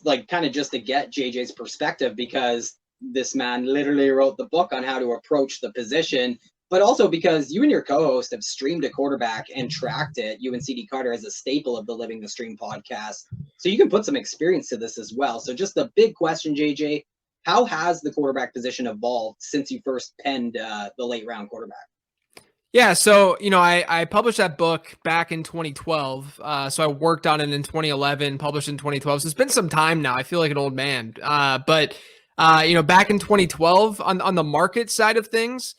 Like, kind of just to get JJ's perspective, because this man literally wrote the book on how to approach the position, but also because you and your co-host have streamed a quarterback and tracked it. You and CD Carter as a staple of the Living the Stream podcast. So you can put some experience to this as well. So just the big question, JJ, how has the quarterback position evolved since you first penned the late round quarterback? Yeah, so, I published that book back in 2012. So I worked on it in 2011, published in 2012. So it's been some time now. I feel like an old man. But back in 2012, on the market side of things,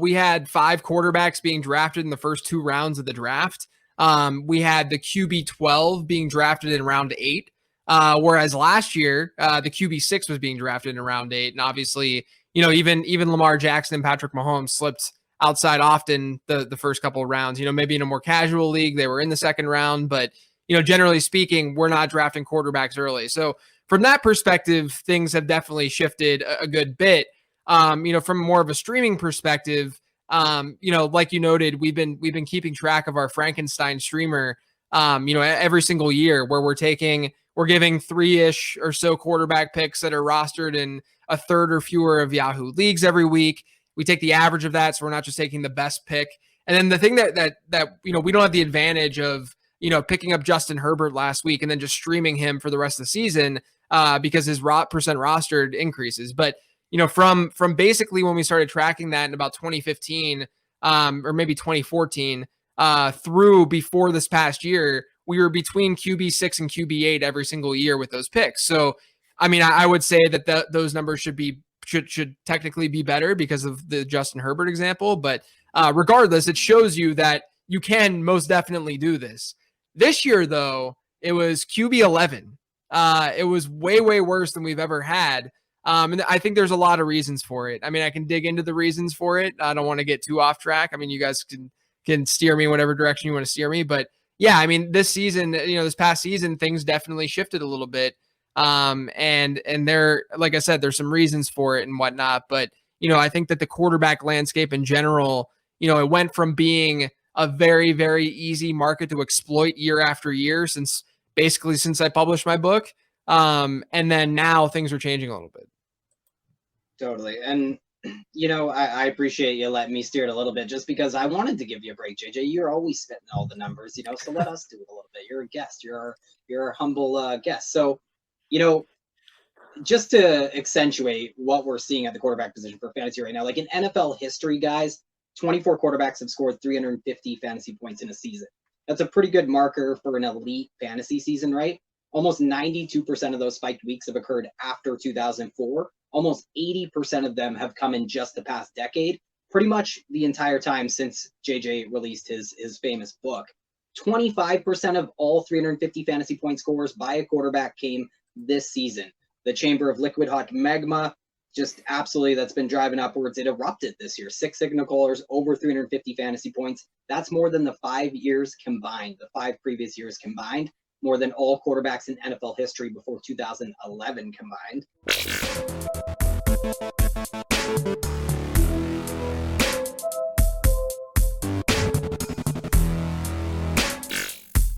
we had 5 quarterbacks being drafted in the first 2 rounds of the draft. We had the QB 12 being drafted in round 8. Whereas last year, the QB 6 was being drafted in round 8. And obviously, even Lamar Jackson and Patrick Mahomes slipped outside often the first couple of rounds. Maybe in a more casual league, they were in the second round, but generally speaking, we're not drafting quarterbacks early. So from that perspective, things have definitely shifted a good bit. From more of a streaming perspective, like you noted, we've been keeping track of our Frankenstein streamer, every single year, where we're giving 3-ish or so quarterback picks that are rostered in a third or fewer of Yahoo leagues every week. We take the average of that, so we're not just taking the best pick. And then the thing that we don't have the advantage of, picking up Justin Herbert last week and then just streaming him for the rest of the season because his percent rostered increases. But from basically when we started tracking that in about 2015 or maybe 2014 through before this past year, we were between QB 6 and QB 8 every single year with those picks. So, I would say that those numbers should technically be better because of the Justin Herbert example. But regardless, it shows you that you can most definitely do this. This year, though, it was QB 11. It was way, way worse than we've ever had. And I think there's a lot of reasons for it. I can dig into the reasons for it. I don't want to get too off track. You guys can steer me whatever direction you want to steer me. But yeah, this season, this past season, things definitely shifted a little bit. And there, like I said, there's some reasons for it and whatnot, but, I think that the quarterback landscape in general, it went from being a very, very easy market to exploit year after year since I published my book. And then now things are changing a little bit. Totally. And, I appreciate you letting me steer it a little bit just because I wanted to give you a break, JJ. You're always spitting all the numbers, so let us do it a little bit. You're a guest. You're a humble guest. So, just to accentuate what we're seeing at the quarterback position for fantasy right now, like in NFL history, guys, 24 quarterbacks have scored 350 fantasy points in a season. That's a pretty good marker for an elite fantasy season, right? Almost 92% of those spiked weeks have occurred after 2004. Almost 80% of them have come in just the past decade, pretty much the entire time since JJ released his famous book. 25% of all 350 fantasy point scores by a quarterback came this season. The chamber of liquid hot magma, just absolutely, that's been driving upwards. It erupted this year. 6 signal callers, over 350 fantasy points. That's more than the 5 years combined, the 5 previous years combined, more than all quarterbacks in NFL history before 2011 combined.